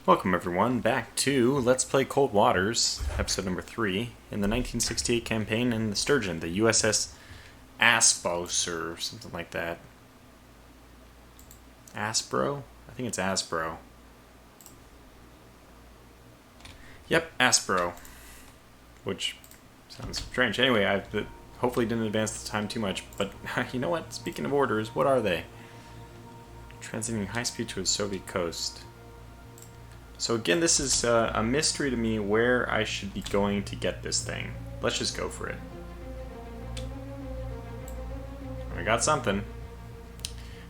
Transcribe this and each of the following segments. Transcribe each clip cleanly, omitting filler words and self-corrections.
Welcome everyone back to Let's Play Cold Waters, episode number 3, in the 1968 campaign in the Sturgeon, the USS Aspos or something like that. Aspro? I think it's Aspro. Yep, Aspro. Which sounds strange. Anyway, I hopefully didn't advance the time too much, but you know what? Speaking of orders, what are they? Transiting high speed to a Soviet coast. So again, this is a mystery to me where I should be going to get this thing. Let's just go for it. I got something.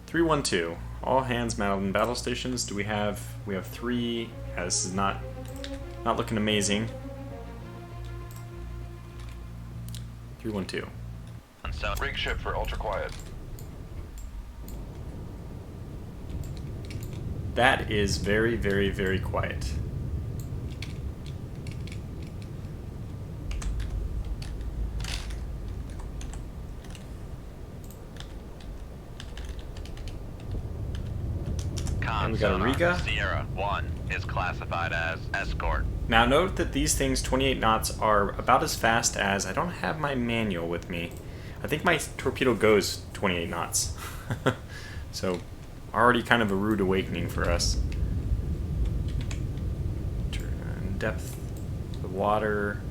312. All hands mounted in battle stations. Do we have? We have 3. Yeah, this is not looking amazing. 312. Rig ship for ultra quiet. That is very, very, very quiet. And we got a Riga. Sierra 1 is classified as escort. Now note that these things, 28 knots, are about as fast as... I don't have my manual with me. I think my torpedo goes 28 knots. So... already kind of a rude awakening for us. Turn depth of the water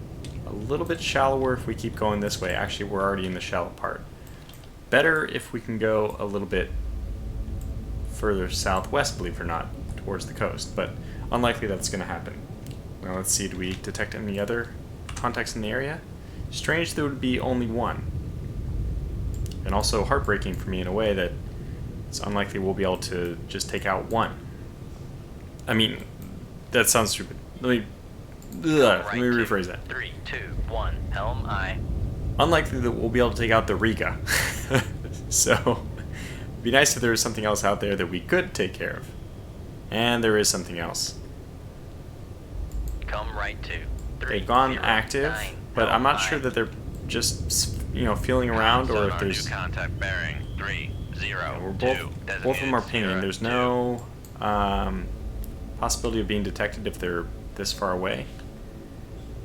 a little bit shallower if we keep going this way. Actually, we're already in the shallow part. Better if we can go a little bit further southwest, believe it or not, towards the coast, but unlikely that's going to happen. Now let's see, do we detect any other contacts in the area? Strange there would be only one. And also heartbreaking for me in a way that it's unlikely we'll be able to just take out one. I mean, that sounds stupid. Let me rephrase that. 3, 2, 1, helm aye. Unlikely that we'll be able to take out the Riga. So, it'd be nice if there was something else out there that we could take care of. And there is something else. Come right to 3, They've gone 0, active, 9, but I'm not aye. sure that they're just, feeling around, or if there's... New contact bearing 3, 0, Yeah, we're 2. both of them are pinging. There's no possibility of being detected if they're this far away.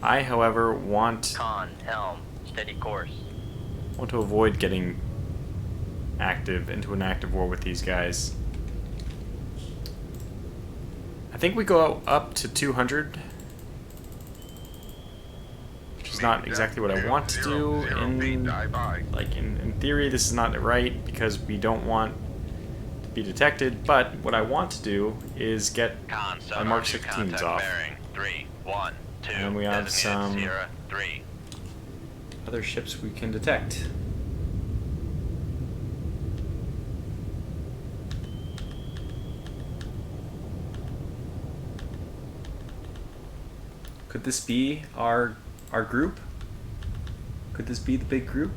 I, however, want Con, helm, steady course. to avoid getting into an active war with these guys. I think we go up to 200, which is not exactly what I want to do. In theory, this is not right because we don't want to be detected. But what I want to do is get our Mark 16s off. Bearing 3, 1, 2. And we have some Sierra 3. other ships we can detect. Could this be our group? Could this be the big group?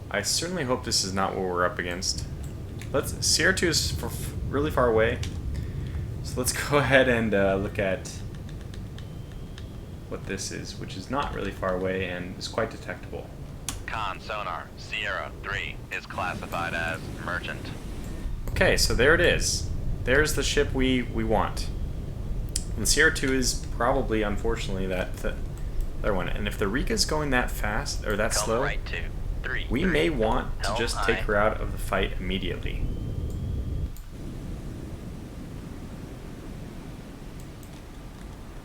I certainly hope this is not what we're up against. Sierra 2 is really far away, so let's go ahead and look at what this is, which is not really far away and is quite detectable. Con sonar Sierra 3 is classified as merchant. Okay, so there it is. There's the ship we want. And Sierra 2 is probably, unfortunately, the other one. And if the Riga's going that fast, or that Come slow, right to 3, we 3, may want to helm just aye. take her out of the fight immediately.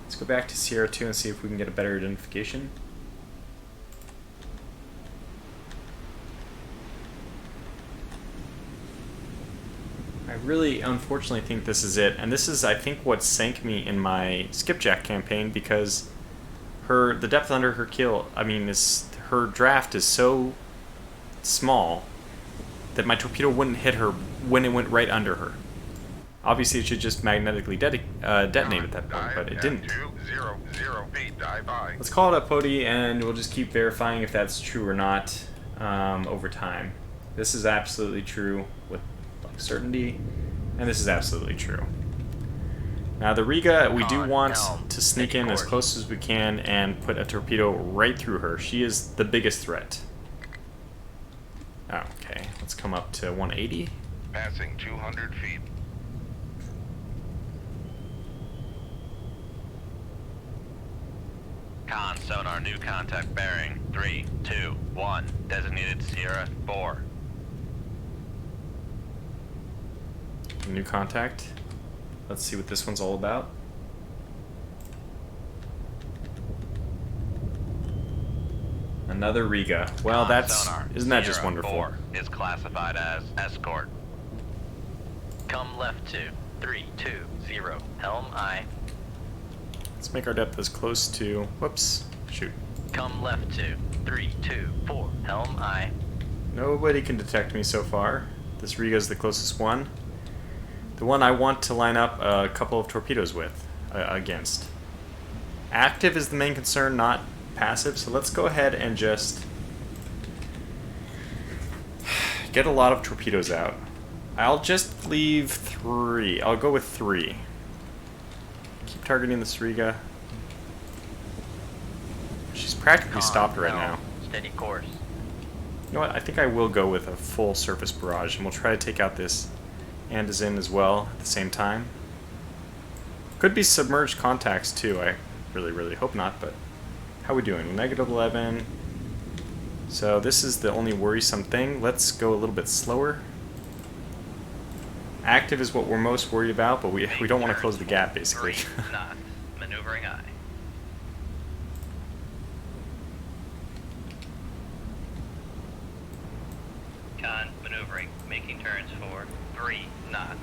Let's go back to Sierra 2 and see if we can get a better identification. I really, unfortunately, think this is it. And this is, I think, what sank me in my skipjack campaign, because the depth under her keel, her draft is so small that my torpedo wouldn't hit her when it went right under her. Obviously, it should just magnetically detonate at that point, but it didn't. 200 feet, dive by. Let's call it a POTI, and we'll just keep verifying if that's true or not over time. This is absolutely true with certainty, and this is absolutely true. Now the Riga, we do want to sneak in as close as we can and put a torpedo right through her. She is the biggest threat. Okay, let's come up to 180. Passing 200 feet. Con sonar, new contact bearing 3, 2, 1. Designated Sierra 4. New contact. Let's see what this one's all about. Another Riga. Well, Con that's sonar, isn't that just Sierra wonderful? 4 is classified as escort. Come left to 320. Helm I. Let's make our depth as close to. Whoops. Shoot. Come left to 324. Helm I. Nobody can detect me so far. This Riga is the closest one. The one I want to line up a couple of torpedoes with, against. Active is the main concern, not passive, so let's go ahead and just get a lot of torpedoes out. I'll just leave 3. I'll go with 3. Keep targeting this Riga. She's practically stopped right now. Steady course. You know what? I think I will go with a full surface barrage, and we'll try to take out this Andazin as well at the same time. Could be submerged contacts too. I really hope not, but how are we doing? -11. So this is the only worrisome thing. Let's go a little bit slower. Active is what we're most worried about, but we don't want to close the gap, basically. 3 knots. Maneuvering I. Con maneuvering. Making turns for 3 knots.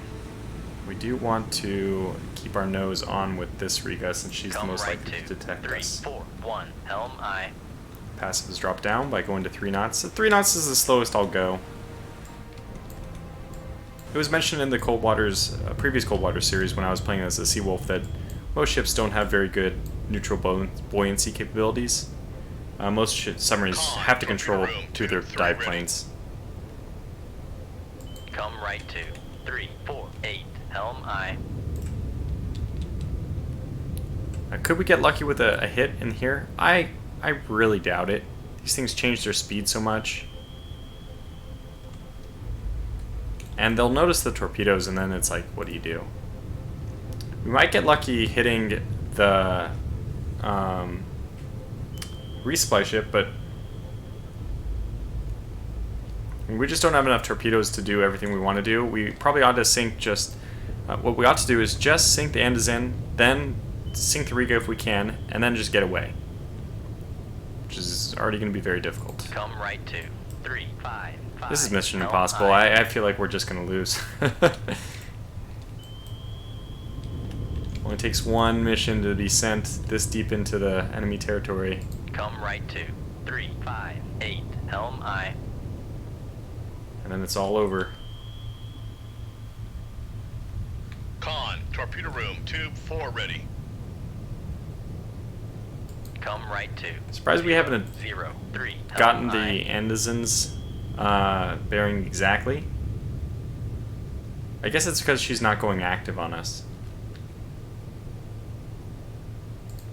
We do want to keep our nose on with this Riga since she's the Come most right likely to detect 3, us. 4, 1. Helm I. Passive is dropped down by going to 3 knots. So 3 knots is the slowest I'll go. It was mentioned in the Cold Waters, previous Cold Water series when I was playing as a Seawolf that most ships don't have very good neutral buoyancy capabilities. Most submarines have to control 2 of their dive planes. Come right to 3, 4, 8. Helm I. Could we get lucky with a hit in here? I really doubt it. These things change their speed so much. And they'll notice the torpedoes, and then it's like, what do you do? We might get lucky hitting the resupply ship, but we just don't have enough torpedoes to do everything we want to do. We probably ought to sink just... what we ought to do is just sink the Andazin, then sink the Riga if we can, and then just get away. Which is already going to be very difficult. Come right to 3, 5, 5. This is Mission Helm Impossible. I. I feel like we're just going to lose. Only takes one mission to be sent this deep into the enemy territory. Come right to 3, 5, 8. Helm I. And then it's all over. Con, torpedo room, tube 4 ready. Come right to. Surprised we haven't 0, 3. gotten Helm the I. Andazins bearing exactly. I guess it's because she's not going active on us.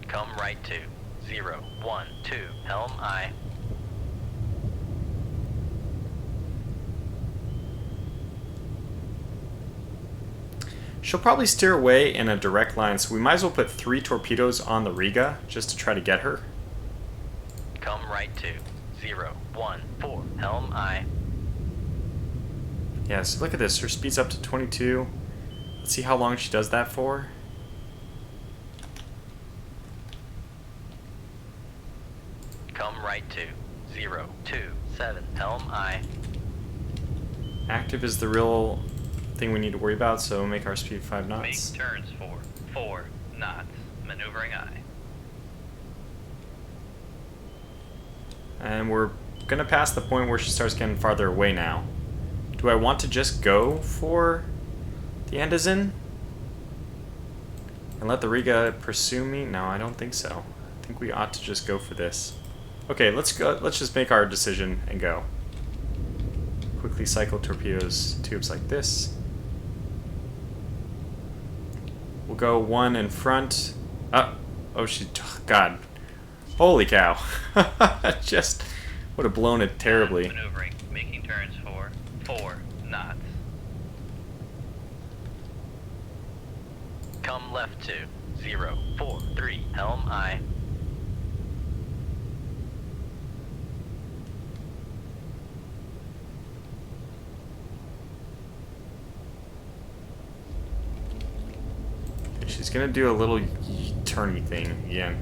Come right to 0, 1, 2. Helm I. She'll probably steer away in a direct line, so we might as well put 3 torpedoes on the Riga just to try to get her. Come right to 0, 1, 4. Helm I. Yeah, so look at this. Her speed's up to 22. Let's see how long she does that for. Come right to 0, 2, 7. Helm I. Active is the real thing we need to worry about, so make our speed 5 knots. Make turns for 4 knots. Maneuvering I. And we're going to pass the point where she starts getting farther away now. Do I want to just go for the Andazin? And let the Riga pursue me? No, I don't think so. I think we ought to just go for this. Okay, let's go. Let's just make our decision and go. Quickly cycle torpedoes, tubes like this. We'll go 1 in front. Oh, she... God. Holy cow. Just would have blown it terribly. Maneuvering. Making turns for 4 knots. Come left to 043. Helm aye. She's gonna do a little turny thing again.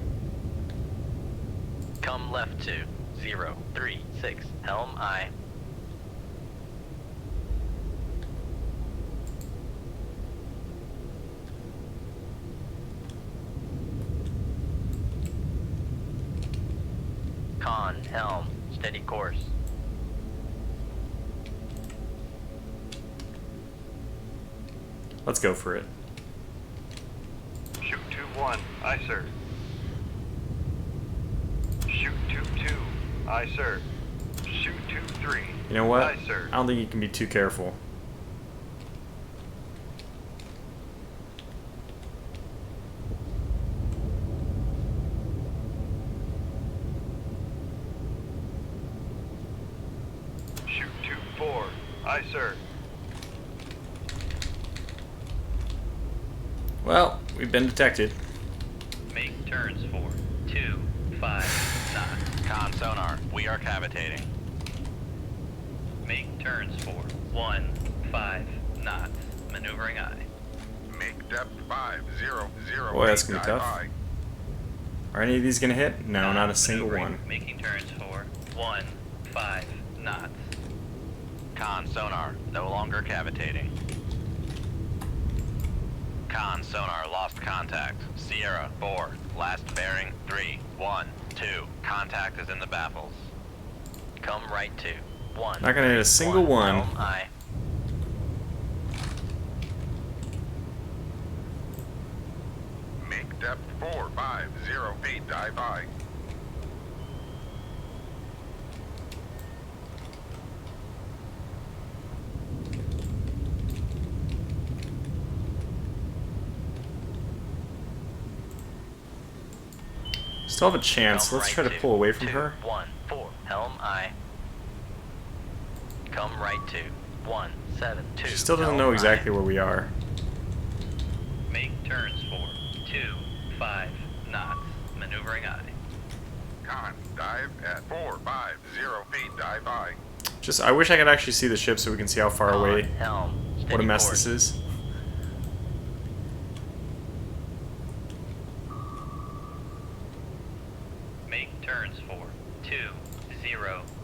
Come left to 036. Helm aye. Con, helm, steady course. Let's go for it. Shoot 2-1. Aye, sir. Shoot 2-2. Aye, sir. Shoot 2-3. You know what? Aye, sir. I don't think you can be too careful. Shoot 2-4. Aye, sir. Well, we've been detected. Make turns for 2-5 knots. Con sonar, we are cavitating. Make turns for 1-5 knots. Maneuvering aye. Make depth 500. Boy, that's gonna be tough. Are any of these gonna hit? No, not a single Maneuvering. one. Making turns for 1-5 knots. Con sonar, no longer cavitating. Con sonar lost contact. Sierra 4, last bearing 3-1-2. Contact is in the baffles. Come right to 1. Not gonna hit a single one. Helm aye. Make depth 450 feet. Dive by. Still have a chance. Helm Let's right try to to pull away from 2, her. 1, 4. Helm aye. Come right to 1, 7, 2. She still doesn't Helm know aye. exactly where we are. Make turns for 2-5 knots. Maneuvering aye. Con, dive at 450 feet. Dive by. Just, I wish I could actually see the ship so we can see how far Con, away. helm, What a steady mess course. this is. Make turns for 20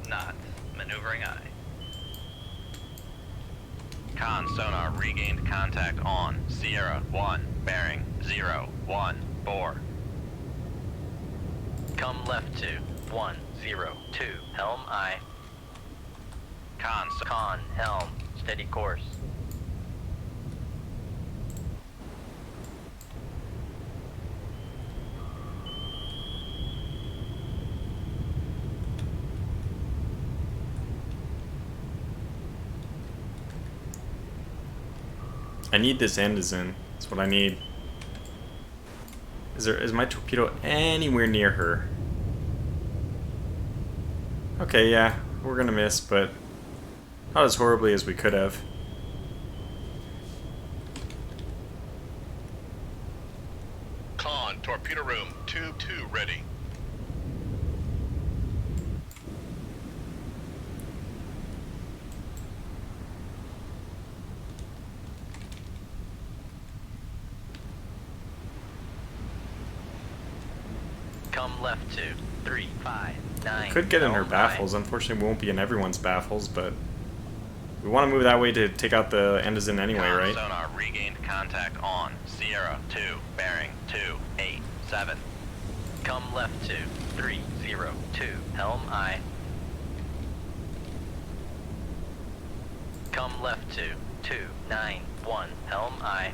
knots. Maneuvering aye. Con sonar regained contact on Sierra 1, bearing 014. Come left to 102. Helm aye. Con, helm, steady course. I need this Endizen. That's what I need. Is my torpedo anywhere near her? Okay, yeah, we're gonna miss, but not as horribly as we could have. Con, torpedo room, tube 2 ready. Come left to 359. Could get in her Helm aye. baffles. Unfortunately, we won't be in everyone's baffles, but we want to move that way to take out the Endizen anyway, Con right? sonar regained contact on Sierra 2, bearing 287. Come left to 302. Helm aye. Come left to 291. Helm aye.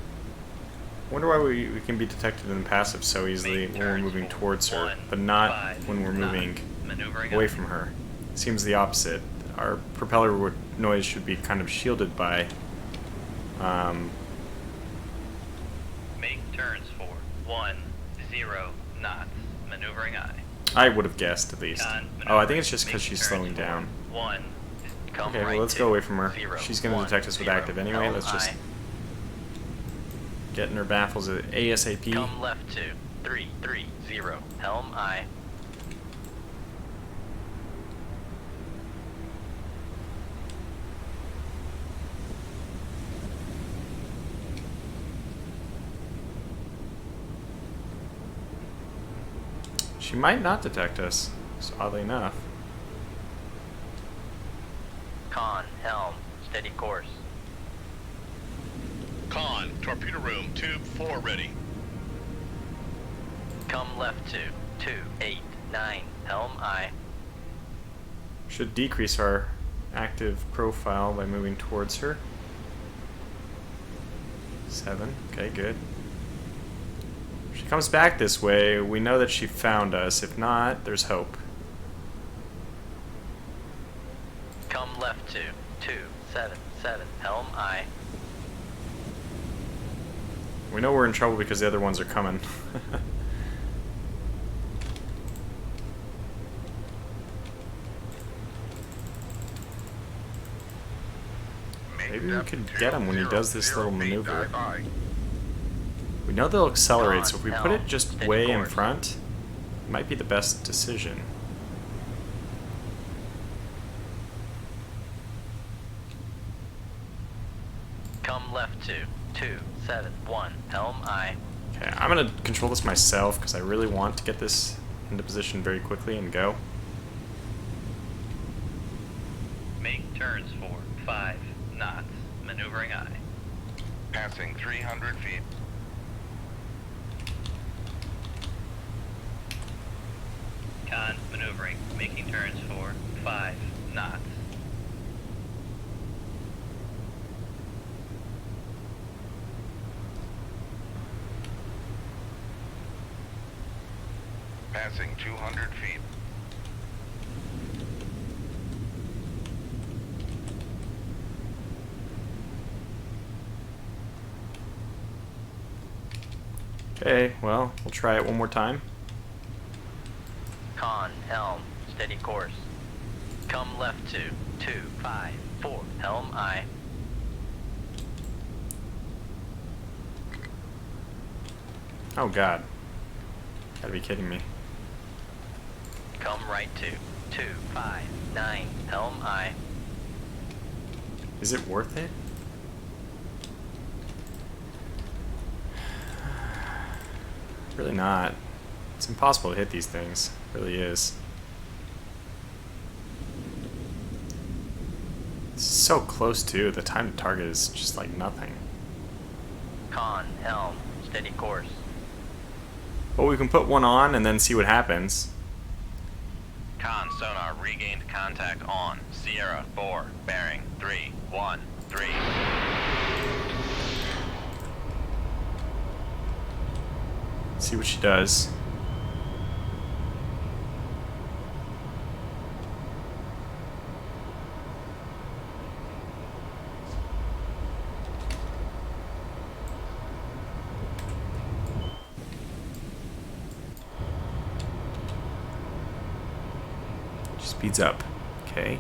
Wonder why we can be detected in passive so easily Make when we're turns moving for towards her, 1, but not 5 when we're knots. moving Maneuvering away aye. from her. Seems the opposite. Our propeller noise should be kind of shielded by Make turns for 10 knots. Maneuvering aye. I would have guessed at least. Con, Oh, I think it's just because making she's turns slowing for down. 1. Come Okay, right well, let's to go away from her. 0, She's going to 1, detect us with 0. active anyway. Helm Let's just aye. getting her baffles at ASAP. Come left to 330. Helm aye. She might not detect us, so oddly enough. Con, helm, steady course. Con, torpedo room, tube 4 ready. Come left to 289. Helm aye. Should decrease our active profile by moving towards her. 7. Okay, good. If she comes back this way, we know that she found us. If not, there's hope. Come left to 277. Helm aye. We know we're in trouble because the other ones are coming. Maybe we could get him when he does this little maneuver. We know they'll accelerate, so if we put it just way in front, it might be the best decision. Come left to 271. Helm aye. Okay, I'm going to control this myself because I really want to get this into position very quickly and go. Make turns for 5 knots. Maneuvering aye. Passing 300 feet. Con, maneuvering. Making turns for 5 knots. Passing 200 feet. Okay, well, we'll try it one more time. Con, helm, steady course. Come left to 254. Helm aye. Oh god. Gotta be kidding me. Come right to 259. Helm aye. Is it worth it? Really not. It's impossible to hit these things. It really is. It's so close too. The time to target is just like nothing. Con, helm, steady course. Well, we can put one on and then see what happens. Con, sonar regained contact on Sierra 4, bearing 313. See what she does. Speeds up. Okay.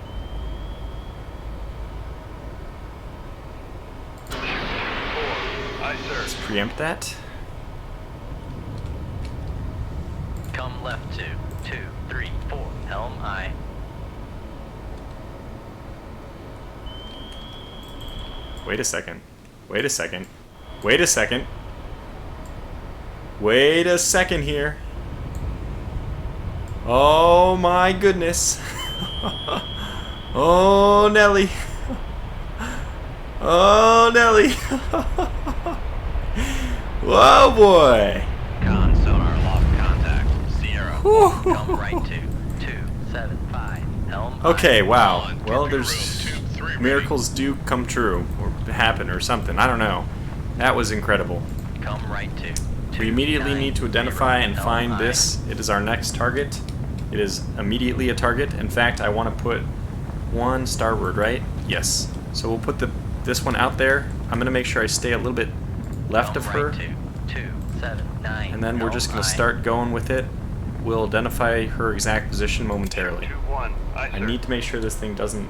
Aye, sir. Let's preempt that. Come left to 234. Helm aye. Wait a second. Wait a second. Wait a second. Wait a second here. Oh my goodness. Oh Nelly. Oh Nelly. Whoa boy. Con, sonar lost contact. Sierra. Come right to 275. Helm aye. Okay, wow. Con, Well, torpedo there's room, tube 3 ready. miracles do come true or happen or something. I don't know. That was incredible. Come right to We immediately need to identify and Helm find aye. this. It is our next target. It is immediately a target. In fact, I want to put one starboard, right? Yes. So we'll put this one out there. I'm going to make sure I stay a little bit left Come of her. right to 279. And then we're just Helm going to aye. start going with it. We'll identify her exact position momentarily. 221. Aye, sir. I need to make sure this thing doesn't...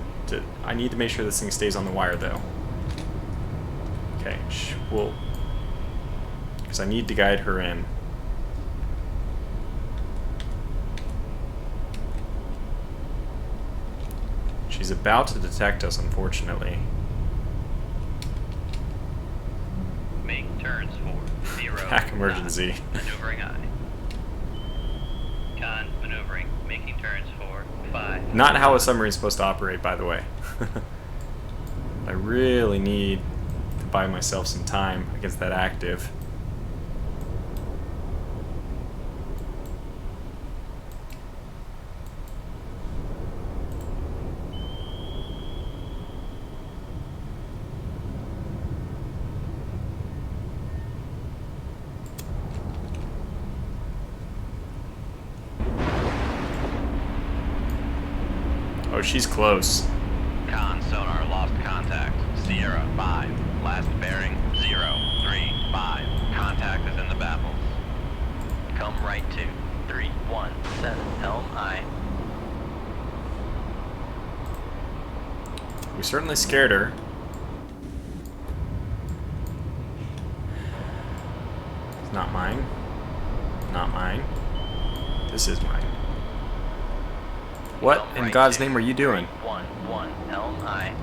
I need to make sure this thing stays on the wire, though. Okay, we'll because I need to guide her in. She's about to detect us, unfortunately. Make turns for 0. Pack emergency. knots. Maneuvering eye. Con maneuvering, making turns for 5. Not how a submarine's supposed to operate, by the way. I really need to buy myself some time against that active. Oh, she's close. Con sonar lost contact. Sierra 5. Last bearing 035. Contact is in the baffles. Come right to 317. Helm aye. We certainly scared her. It's not mine. Not mine. This is mine. What Come in right God's to name are you doing? 311. Helm aye.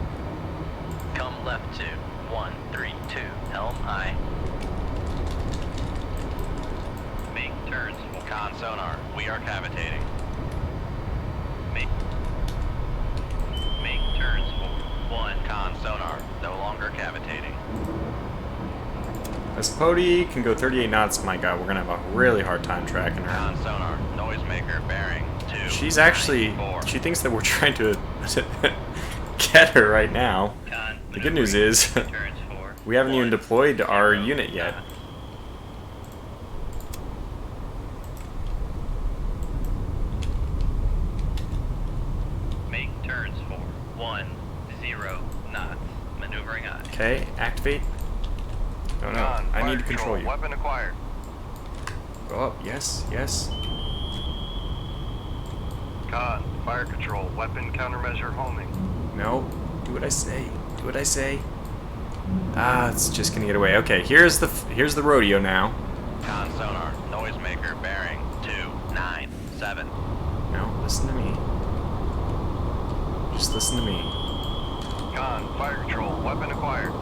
Come left to 132. Helm aye. Make turns for Con sonar, we are cavitating. make turns for 1. Con sonar, no longer cavitating. This Pody can go 38 knots. My God, we're gonna have a really hard time tracking her. Con sonar, noisemaker bearing 2. She's actually, 94. she thinks that we're trying to get her right now. Con The good news is, maneuvering, turns for we haven't even 1, deployed our 0 unit yet. knots. Make turns for 10 knots. Maneuvering eye. Okay, activate. Oh no, Con, I fire need to control you. Weapon acquired. Go up, yes, yes. Con, fire control. Weapon countermeasure homing. No, do what I say. Do what I say. Ah, it's just gonna get away. Okay, here's the rodeo now. Con sonar, noisemaker bearing 297. No, listen to me. Just listen to me. Con, fire control. Weapon acquired.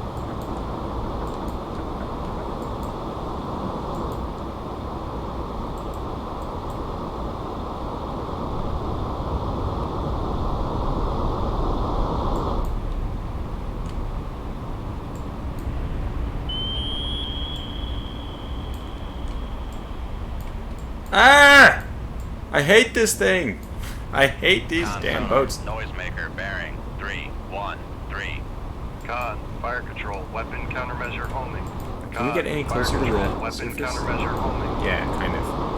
Ah! I hate this thing. I hate these Con damn sonar, boats. Noisemaker bearing 313. Con, fire control. Weapon countermeasure homing. Can we get any fire closer to control, the weapon surface? countermeasure homing. Yeah, kind of.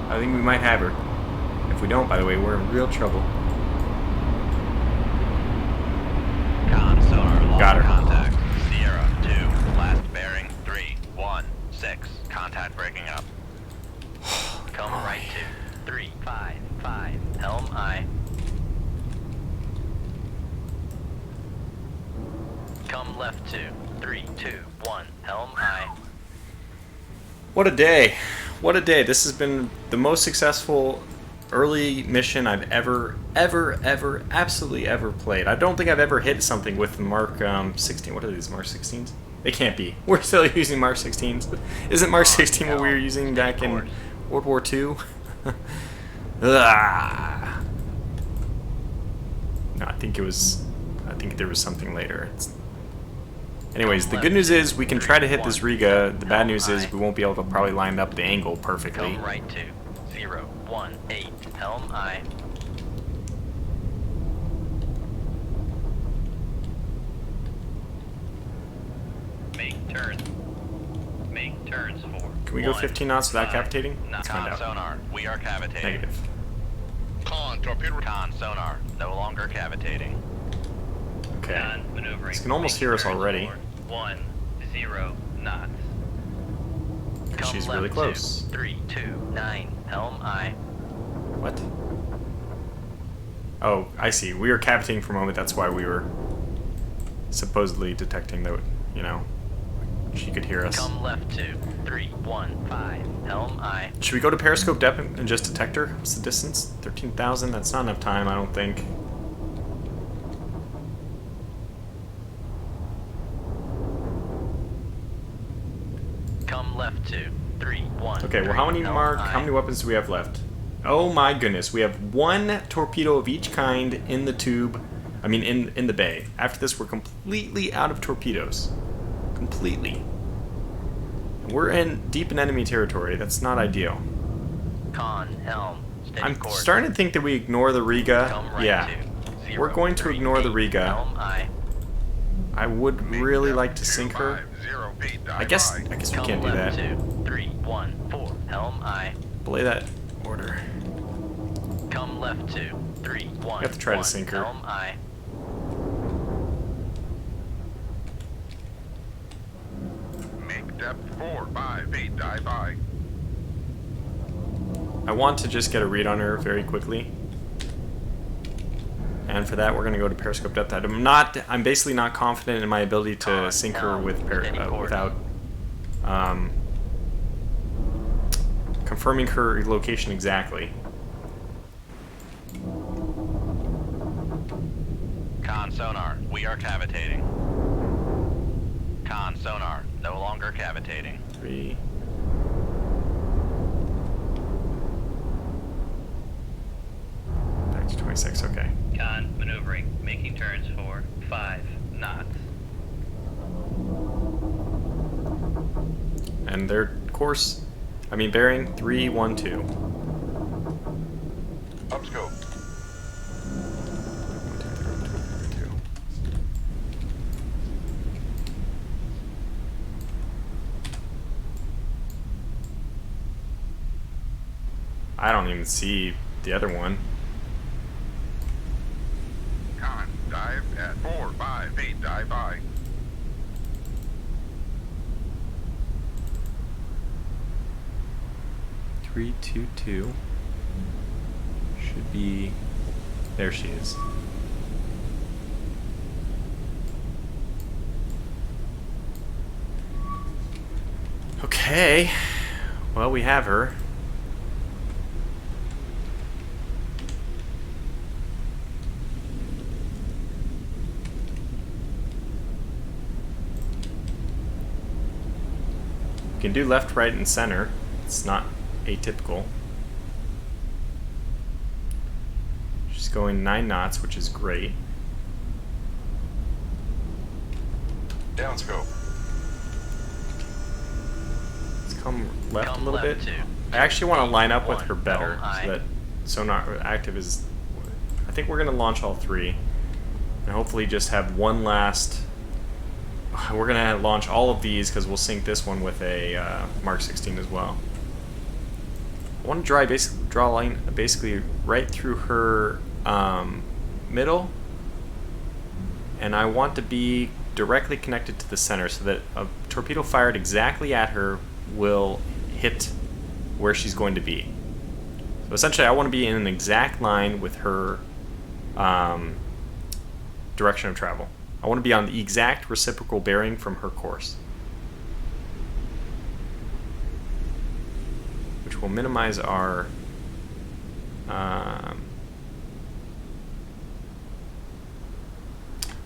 I think we might have her. If we don't, by the way, we're in real trouble. Con sonar lost Got her. contact. Sierra 2. Last bearing 316. Contact breaking up. Come right to 355. Helm aye. Come left to 321. Helm aye. What a day. What a day. This has been the most successful early mission I've absolutely ever played. I don't think I've ever hit something with the Mark 16. What are these, Mark 16s? They can't be. We're still using Mark 16s. Isn't Mark 16 what we were using back in World War II? Ah. No, I think there was something later. Anyways, the good news is we can try to hit this Riga. The bad news is we won't be able to probably line up the angle perfectly. Come right to 018. Helm aye. Make turns. Make turns for. Can we go 15 knots without cavitating? Let's find Con out. sonar, we are cavitating. Negative. Con, torpedo. Con sonar, no longer cavitating. Okay. Non-maneuvering. This can almost Make hear us turns already. for 10 knots. Because she's Come really left close. to 329. Helm aye. What? Oh, I see. We were cavitating for a moment. That's why we were supposedly detecting that, you know, she could hear us. Come left 2-3-1-5. Helm aye. Should we go to periscope depth and just detect her? What's the distance? 13,000? That's not enough time, I don't think. Come left 2-3-1. Okay, well, how many weapons do we have left? Oh my goodness, we have one torpedo of each kind in the tube. I mean, in the bay. After this, we're completely out of torpedoes. Completely. And we're deep in enemy territory. That's not ideal. Con, helm, steady I'm course. starting to think that we ignore the Riga. Come right Yeah. 2-0, We're going to ignore the Riga. Helm aye. I would really like to 2, sink her. 5, 0 feet, dive I guess by. we Come can't do left that. 2-3-1-4. Helm aye. Belay that order. Come left 2-3-1. We have to try to sink her. Helm aye. Make depth 4, 5 feet, dive by. I want to just get a read on her very quickly. And for that, we're going to go to periscope depth. I'm basically not confident in my ability to sink her with without confirming her location exactly. Con sonar, we are cavitating. Con sonar, no longer cavitating. 3. Back to 26, okay. Con, maneuvering, making turns for 5 knots. And their course, bearing 312. Up scope. I don't even see the other one. Con, dive at 4, 5 feet, dive by. Three, 2-2. Should be. There she is. Okay. Well, we have her. We can do left, right, and center. It's not atypical. She's going 9 knots, which is great. Down scope. Let's come left Come a little left bit. 2. I actually want to line up with her 1. better Helm aye. so that sonar active is. I think we're going to launch all 3 and hopefully just have one last. We're going to launch all of these because we'll sink this one with a Mark 16 as well. I want to draw a line basically right through her middle, and I want to be directly connected to the center so that a torpedo fired exactly at her will hit where she's going to be. So essentially I want to be in an exact line with her direction of travel. I want to be on the exact reciprocal bearing from her course, which will minimize our I'm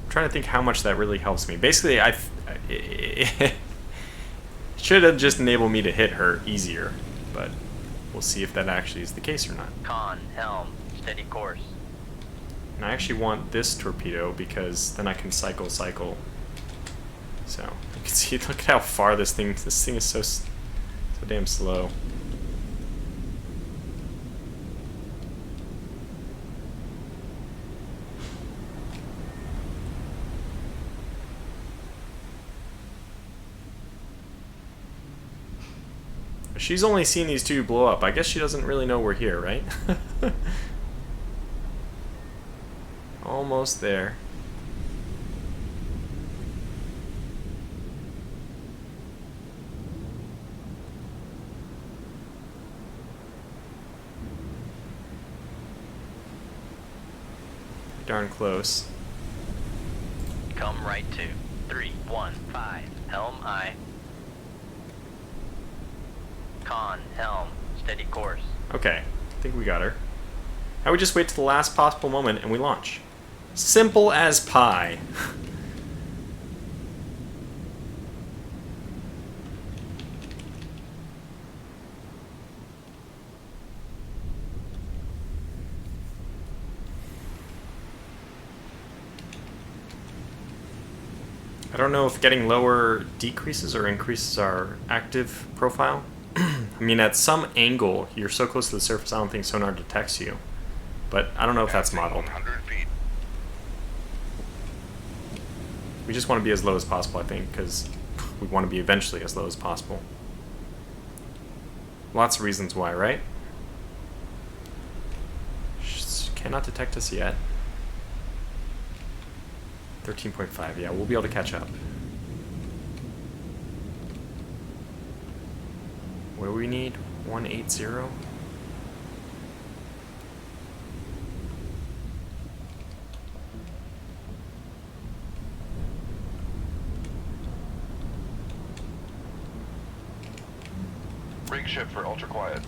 trying to think how much that really helps me. Basically, it should have just enabled me to hit her easier, but we'll see if that actually is the case or not. Con, helm, steady course. And I actually want this torpedo because then I can cycle. So you can see, look at how far this thing is so damn slow. She's only seen these 2 blow up. I guess she doesn't really know we're here, right? Almost there. Pretty darn close. Come right to 315. Helm aye. Con, helm, steady course. Okay, I think we got her. Now we just wait to the last possible moment and we launch. Simple as pie. I don't know if getting lower decreases or increases our active profile. I mean, at some angle, you're so close to the surface, I don't think sonar detects you. But I don't know if that's modeled. 100 feet. We just want to be as low as possible, I think, because we want to be eventually as low as possible. Lots of reasons why, right? Cannot detect us yet. 13.5, yeah, we'll be able to catch up. What do we need? 180? Rig ship for ultra quiet.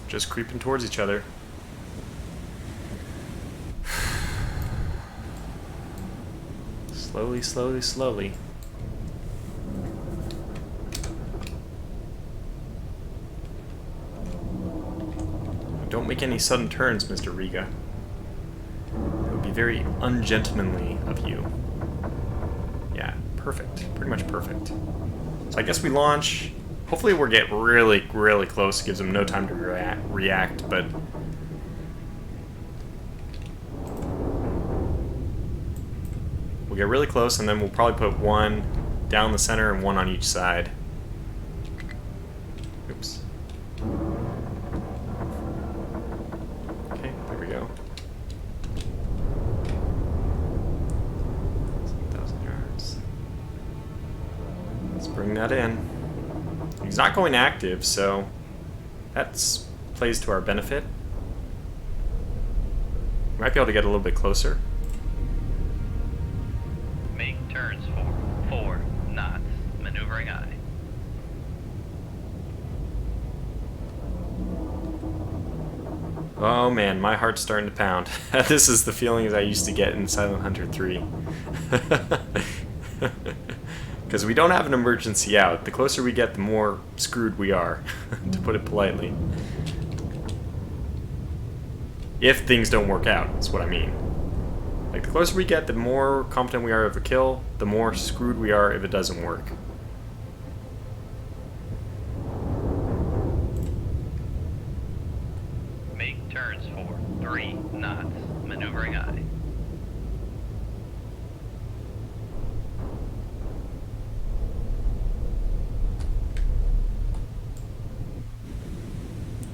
Just creeping towards each other. Slowly, slowly, slowly. Don't make any sudden turns, Mr. Riga. It would be very ungentlemanly of you. Yeah, perfect. Pretty much perfect. So I guess we launch. Hopefully we'll get really, really close. It gives them no time to react, but... we'll get really close, and then we'll probably put one down the center and one on each side. Oops. Okay, there we go. 1,000 yards. Let's bring that in. He's not going active, so that plays to our benefit. We might be able to get a little bit closer. Make turns for 4 knots. Maneuvering aye. Oh man, my heart's starting to pound. This is the feelings I used to get in Silent Hunter 3. Because we don't have an emergency out. The closer we get, the more screwed we are, to put it politely. If things don't work out, that's what I mean. Like, the closer we get, the more confident we are of a kill, the more screwed we are if it doesn't work. Make turns for 3 knots. Maneuvering aye.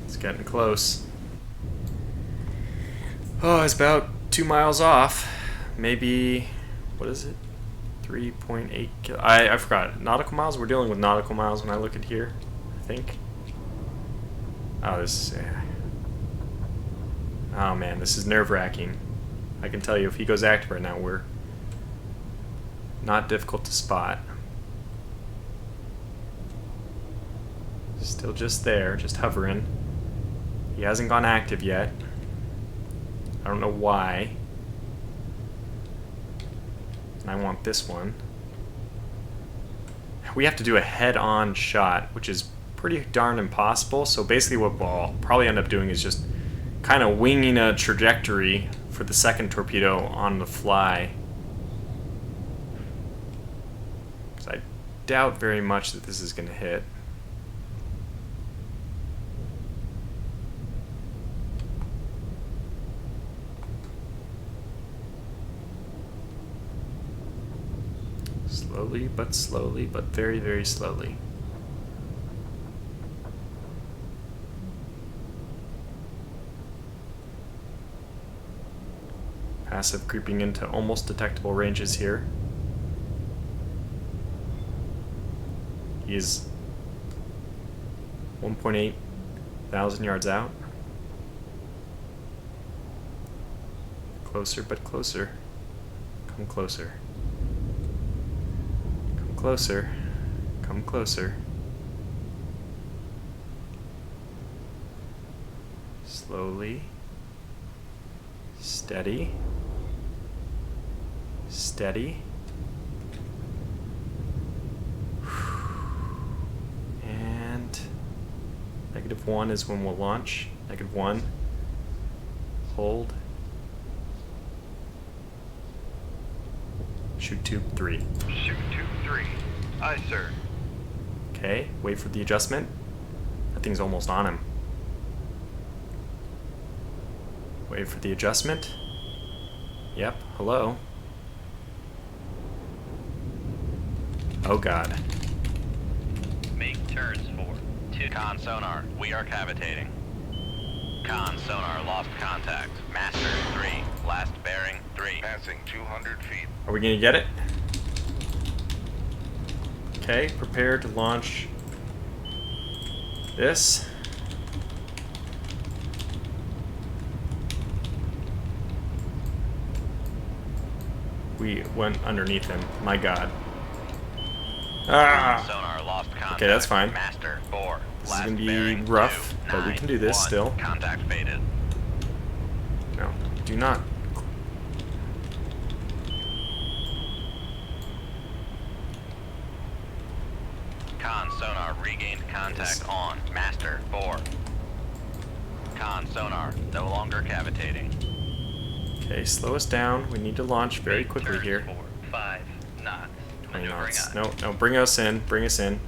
It's getting close. Oh, it's about 2 miles off. Maybe, what is it? 3.8 I forgot. Nautical miles? We're dealing with nautical miles when I look at here, I think. Oh, this is... oh man, this is nerve-wracking. I can tell you, if he goes active right now, we're not difficult to spot. Still just there, just hovering. He hasn't gone active yet. I don't know why. And I want this one. We have to do a head-on shot, which is pretty darn impossible. So basically what we'll probably end up doing is just kind of winging a trajectory for the second torpedo on the fly. Because I doubt very much that this is going to hit. Slowly, but very, very slowly. Passive creeping into almost detectable ranges here. He is 1.8 thousand yards out. Closer, but closer. Come closer. Come closer. Come closer. Slowly. Steady. Steady. And -1 is when we'll launch. -1. Hold. Shoot tube 3. Shoot tube 3. Aye, sir. Okay, wait for the adjustment. That thing's almost on him. Wait for the adjustment. Yep, hello. Oh god. Make turns for 2. Con sonar, we are cavitating. Con sonar, lost contact. Master 3, last bearing 3. Passing 200 feet. Are we gonna get it? Okay, prepare to launch this. We went underneath him. My god. Ah! Sonar, lost contact. Okay, that's fine. Master 4, This is last gonna be bearing rough, 2, but we 9, can do this 1. still. Contact faded. No, do not. Con sonar, regained contact on. Master 4. Con sonar, no longer cavitating. Okay, slow us down. We need to launch very Make quickly turns here. for 5 knots. 20 Maneuvering knots. aye. No, no, bring us in. Bring us in.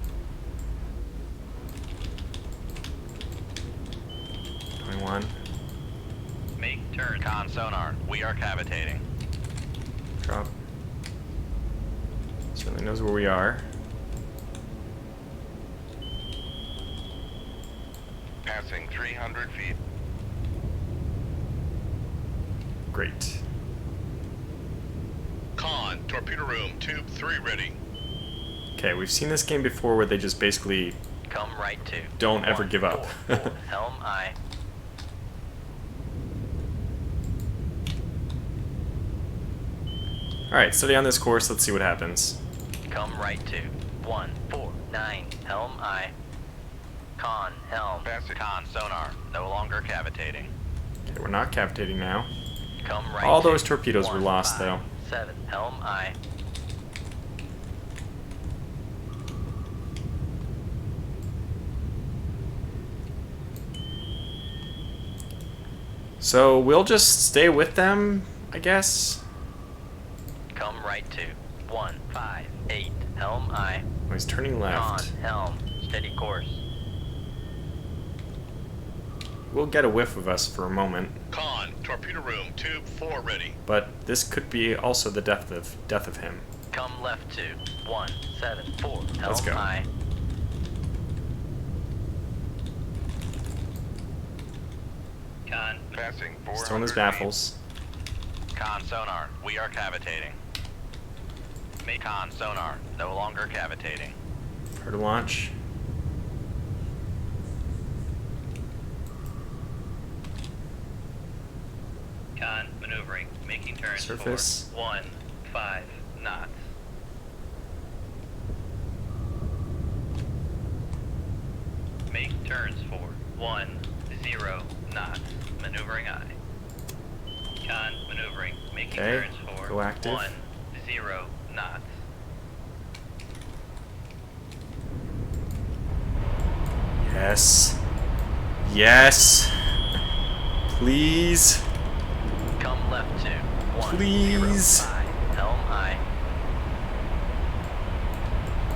21. Make turns. Con sonar, we are cavitating. Drop. Certainly knows where we are. Passing 300 feet. Great. Con, torpedo room, tube 3 ready. Okay, we've seen this game before where they just basically Come right to. don't ever 1, give up. 4, 4. Helm aye. Alright, study on this course. Let's see what happens. Come right to 1, 4, 9. Helm aye. Con helm. Passing. Con sonar, no longer cavitating. Okay, we're not cavitating now. Come right All to those torpedoes were 1, lost, 5, though. 7. Helm aye. So we'll just stay with them, I guess. Come right to 1, 5, 8. Helm aye. Oh, he's turning left. Con helm. Steady course. We'll get a whiff of us for a moment, Con, torpedo room, tube 4 ready. but this could be also the death of him. Come left to 1, 7, 4. Helm Let's go. aye. Con. Passing 400 He's throwing his feet. baffles. Con sonar, we are cavitating. Con sonar, no longer cavitating. Prepare to launch. Con maneuvering, making turns Surface. for 1, 5 knots. Make turns for 1, 0 knots. Maneuvering aye. Con maneuvering, making Okay, turns for go active. 1, 0 knots. Yes. Yes. Please. Come left to 1, Please. 0, 5. Helm aye.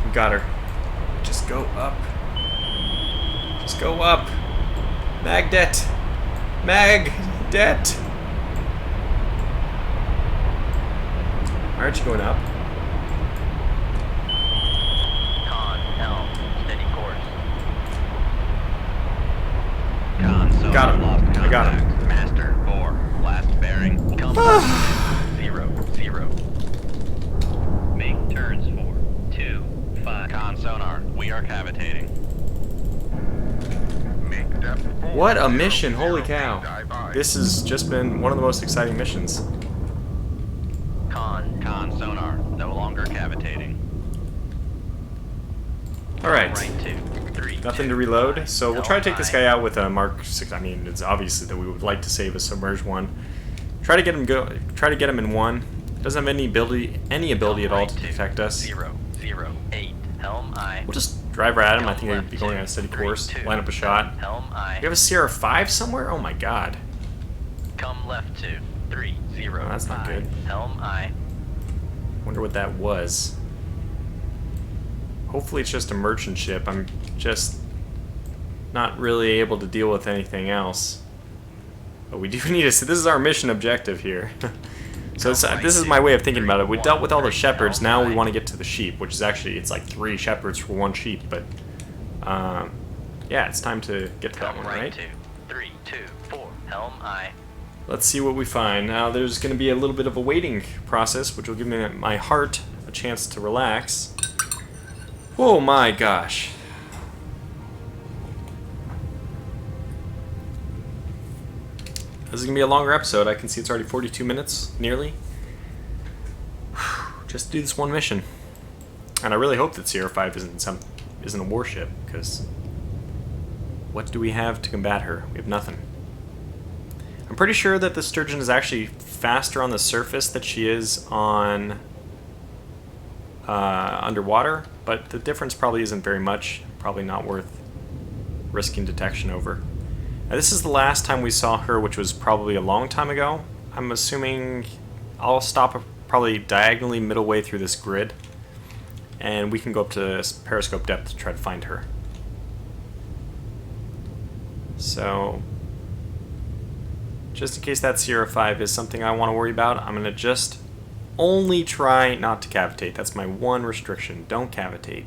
We got her. Just go up. Just go up. Magdet. Magdet. Why aren't you going up? Con helm. Steady course. Con sonar, Got him. lost I got him. contact. Master 4, last bearing. Come left to 0, 0. Make turns for 2, 5. Con sonar, we are cavitating. Make depth 4. What a 0 mission, 0 holy feet, cow. dive by. This has just been one of the most exciting missions. Con sonar, no longer cavitating. Alright, Right 2, 3. nothing 2, to reload, 5. so we'll try to take this guy LI. out with a Mark 6. I mean, it's obviously that we would like to save a submerged one. Try to get him in one. Doesn't have any ability at all to detect us. 0, 0, 8. Helm I. We'll just drive right at him. I Come think left I'd be going on a steady 3, course. 2, Line up a shot. Helm I. We have a Sierra 5 somewhere? Oh my god. Come left 2, 3, 0, Oh, that's not 5. good. Helm I. Wonder what that was. Hopefully it's just a merchant ship. I'm just not really able to deal with anything else. But we do need to. This is our mission objective here. So this is my way of thinking about it. We dealt with all the shepherds. Now we want to get to the sheep, which is actually it's like 3 shepherds for 1 sheep. But yeah, it's time to get to that Come one, right right? 2, 3, 2, 4. Helm I. Let's see what we find. Now there's going to be a little bit of a waiting process, which will give me my heart a chance to relax. Oh my gosh. This is going to be a longer episode. I can see it's already 42 minutes, nearly. Just to do this one mission. And I really hope that Sierra 5 isn't a warship, because what do we have to combat her? We have nothing. I'm pretty sure that the Sturgeon is actually faster on the surface than she is on underwater, but the difference probably isn't very much. Probably not worth risking detection over. Now, this is the last time we saw her, which was probably a long time ago. I'm assuming I'll stop probably diagonally middle way through this grid, and we can go up to periscope depth to try to find her. So, just in case that Sierra 5 is something I want to worry about, I'm going to just only try not to cavitate. That's my one restriction. Don't cavitate.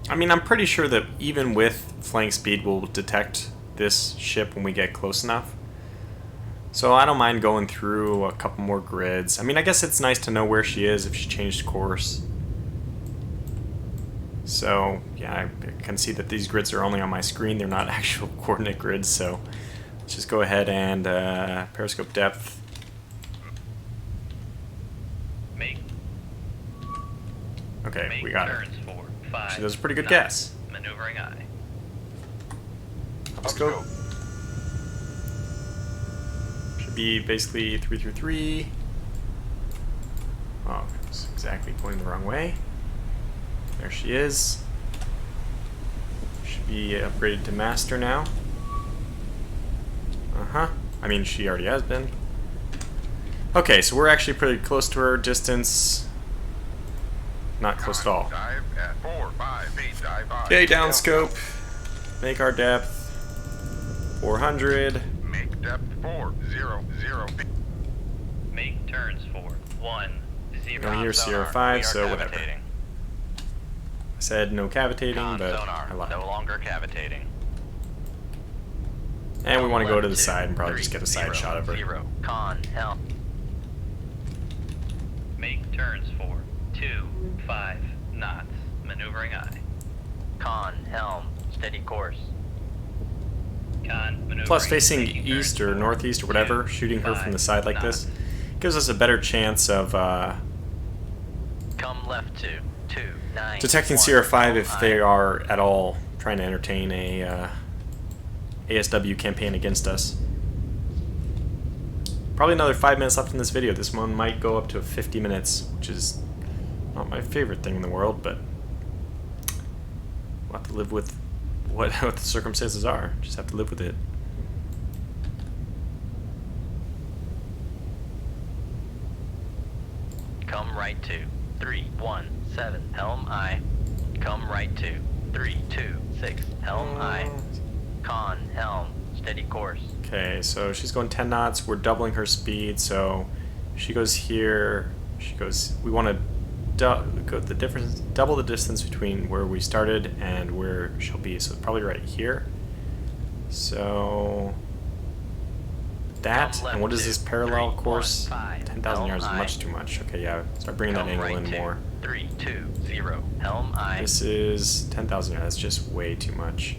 I mean, I'm pretty sure that even with flank speed, we'll detect this ship when we get close enough. So I don't mind going through a couple more grids. I mean, I guess it's nice to know where she is if she changed course. So, yeah, I can see that these grids are only on my screen. They're not actual coordinate grids, so let's just go ahead and periscope depth. Make. Okay, Make we got her. turns 4, 5. She does a pretty good 9. guess. Maneuvering I. Let's go. Should be basically 3 through 3. Oh, it's exactly going the wrong way. There she is. Should be upgraded to master now. I mean, she already has been. Okay, so we're actually pretty close to her distance. Not close at all. Dive at 4, 5 feet, dive by. Okay, down scope. Make our depth 400. Make depth 4, 0, 0 feet. Make turns 4, 1, 0. Don't hear Sierra Sonar, 5, we are so whatever. cavitating. I said no cavitating, Con but sonar, I lied. no longer cavitating. And we want to go to the Left 2, side and probably 3, just get a side 0, shot of her. 0. Con helm. Make turns 4, 2, 5 knots. Maneuvering I. Con helm. Steady course. Con maneuvering. Plus, facing Making east turns or 4, northeast or whatever, 2, shooting her from 5 the side like knots. this, gives us a better chance of Come left 2, 2, 9. detecting 1. Sierra 5 if Helm they I. are at all trying to entertain a ASW campaign against us. Probably another 5 minutes left in this video. This one might go up to 50 minutes, which is not my favorite thing in the world, but we'll have to live with what the circumstances are. Just have to live with it. Come right 2, 3, 1, 7. Helm I. Come right 2, 3, 2, 6. Helm I. Con helm. Steady course. Okay, so she's going 10 knots. We're doubling her speed, so she goes here. She goes. We want to go the difference, double the distance between where we started and where she'll be. So probably right here. So that. Come left And what is this 2, parallel 3, course? 1, 5, 10,000 yards is helm much aye. too much. Okay, yeah, start bringing that Come angle right in 2, more. 3, 2, 0, helm aye. This is 10,000 yards. That's just way too much.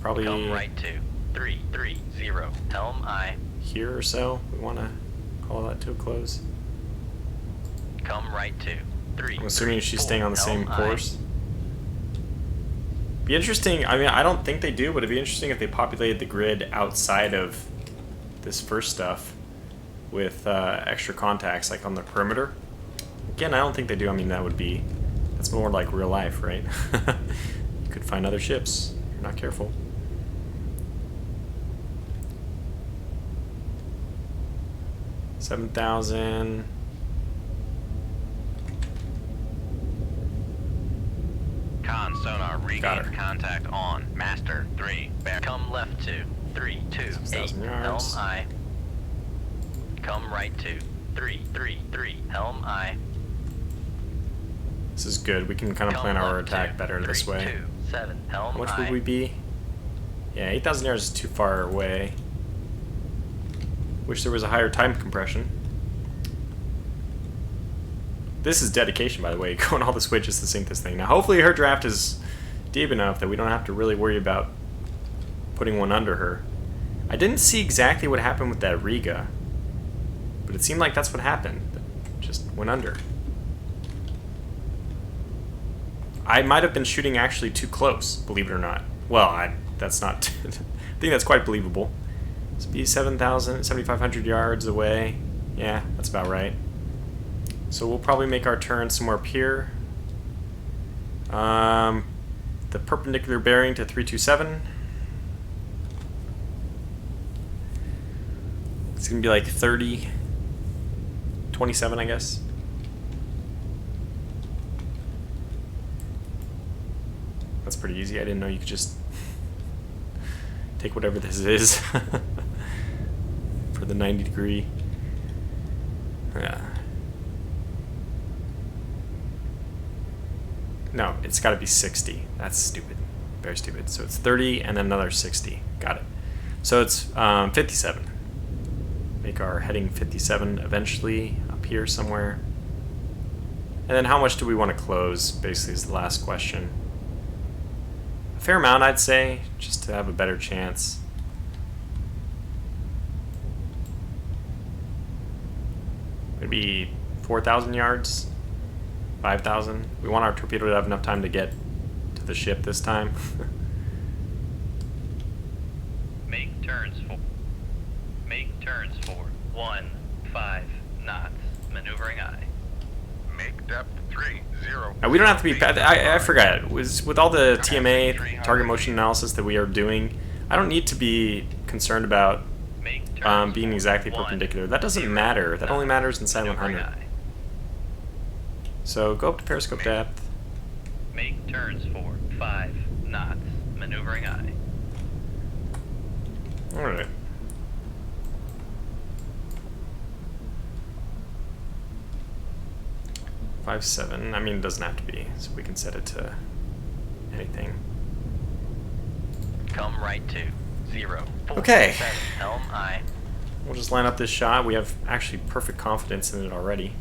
Probably Come right 2, 3, 3, 0, helm aye. here or so. We want to call that to a close. Come right 2, 3. I'm assuming 3, she's 4, staying on the same helm course. Be interesting. I mean, I don't think they do, but it'd be interesting if they populated the grid outside of this first stuff with extra contacts, like on the perimeter. Again, I don't think they do. I mean, that's more like real life, right? You could find other ships if you're not careful. $7,000. Con sonar Got regained her. contact on Master 3. Bear. Come left 2, 3, 2, 8, 6,000 helm yards. aye. Come right 2, 3, 3, 3, helm aye. This is good. We can kind of Come plan our left attack 2, better 3, this way. 2, 7, helm How much aye. would we be? Yeah, 8,000 yards is too far away. Wish there was a higher time compression. This is dedication, by the way, going all this way just to sink this thing. Now, hopefully her draft is deep enough that we don't have to really worry about putting one under her. I didn't see exactly what happened with that Riga, but it seemed like that's what happened. It just went under. I might have been shooting actually too close, believe it or not. Well, that's not... I think that's quite believable. Let's be 7,500 yards away. Yeah, that's about right. So we'll probably make our turn somewhere up here. The perpendicular bearing to 327. It's gonna be like 30, 27, I guess. That's pretty easy. I didn't know you could just take whatever this is for the 90 degree. Yeah. No, it's got to be 60. That's stupid. Very stupid. So it's 30 and then another 60. Got it. So it's 57. Make our heading 57 eventually up here somewhere. And then how much do we want to close, basically, is the last question. A fair amount, I'd say, just to have a better chance. Maybe 4,000 yards? 5,000? We want our torpedo to have enough time to get to the ship this time. Make turns for 1, 5 knots. Maneuvering aye. Make depth 30 Now, we don't have to be... feet. I forgot. With all the TMA, target motion analysis that we are doing, I don't need to be concerned about Make turns being exactly 1, perpendicular. That doesn't 0 matter. That only knots. matters inside Maneuvering 100. aye. So go up to periscope depth. Make turns for 5 knots. Maneuvering aye. Alright. Five, 7. I mean, it doesn't have to be, so we can set it to anything. Come right 2, 0, 4, Okay. 7, helm aye. We'll just line up this shot. We have actually perfect confidence in it already.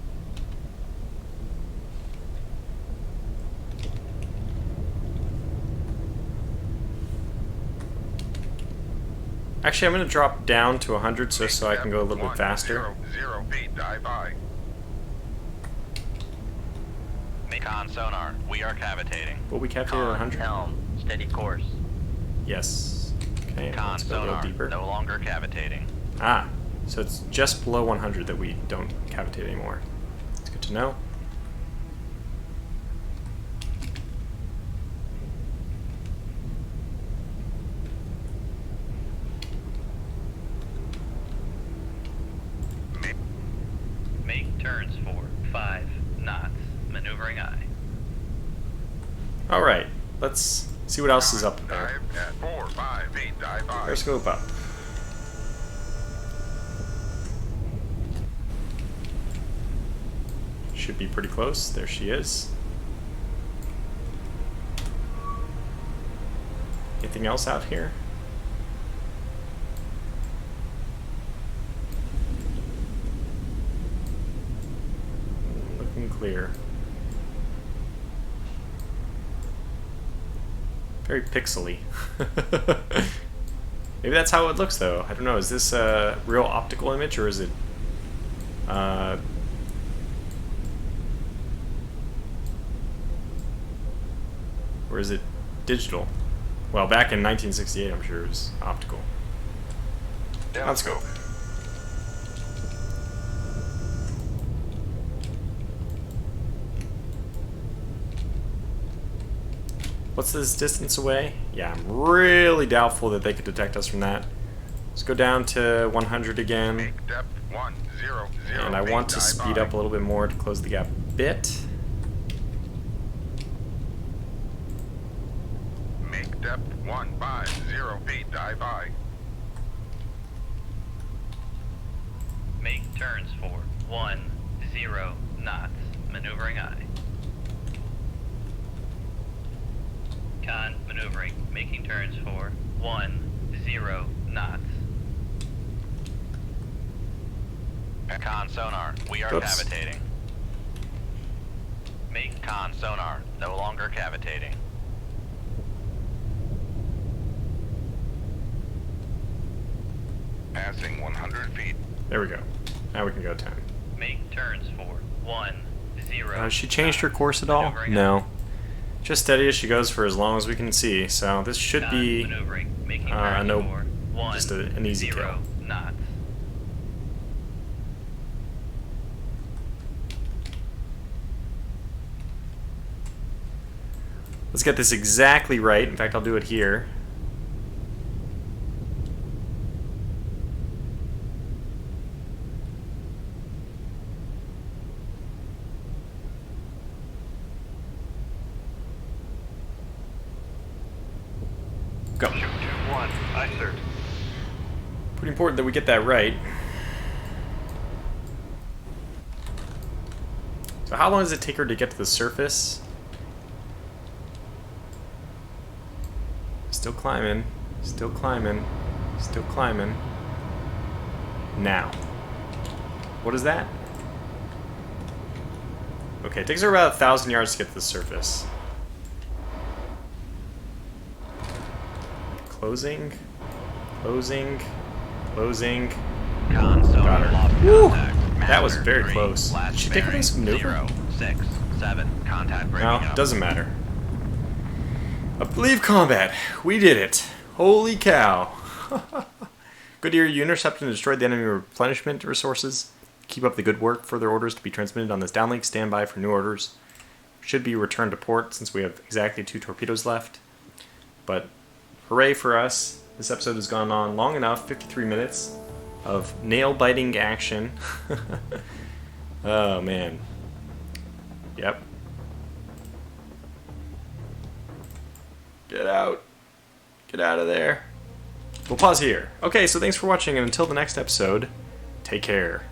Actually, I'm going to drop down to 100 so I can go a little bit faster. 0 feet, dive by. Con sonar, we are cavitating. Will we calculate at Con 100? helm. Steady course. Yes. Okay, Con let's go a little sonar, deeper. no longer cavitating. Ah, so it's just below 100 that we don't cavitate anymore. It's good to know. Make turns for 5 knots. Maneuvering aye. Alright, let's see what else is up there. Dive at 4, 5 feet, dive by. Periscope up. Should be pretty close. There she is. Anything else out here? clear. Very pixely. Maybe that's how it looks, though. I don't know. Is this a real optical image, or is it... or is it digital? Well, back in 1968, I'm sure it was optical. Let's go. What's this distance away? Yeah, I'm really doubtful that they could detect us from that. Let's go down to 100 again. Make depth 100 And I feet, want to dive speed by. up a little bit more to close the gap a bit. Make depth 150 feet, dive by. Make turns for 10 knots. Maneuvering aye. Con maneuvering. Making turns for 10 knots. Con sonar, we are Oops. cavitating. Make Con sonar, no longer cavitating. Passing 100 feet. There we go. Now we can go 10. make turns for 10. She changed her course at all? Maneuvering No. Just steady as she goes for as long as we can see. So this should be maneuvering, making no, turns for just an easy 10 kill. knots. Let's get this exactly right. In fact, I'll do it here. Go. Shoot 2-1. Aye, sir. Pretty important that we get that right. So how long does it take her to get to the surface? Still climbing. Still climbing. Still climbing. Now. What is that? Okay, it takes her about 1,000 yards to get to the surface. Closing. Closing. Closing. Con Got sonar her. lost Woo! contact. That was Master very 3, close. last Did she take a bearing, nice maneuver? 0, 6, 7. Contact breaking No, up. doesn't matter. I believe combat. We did it. Holy cow. Good to hear you intercepted and destroyed the enemy replenishment resources. Keep up the good work. Further orders to be transmitted on this downlink. Stand by for new orders. Should be returned to port since we have exactly 2 torpedoes left. But hooray for us. This episode has gone on long enough. 53 minutes of nail-biting action. Oh, man. Yep. Get out. Get out of there. We'll pause here. Okay, so thanks for watching, and until the next episode, take care.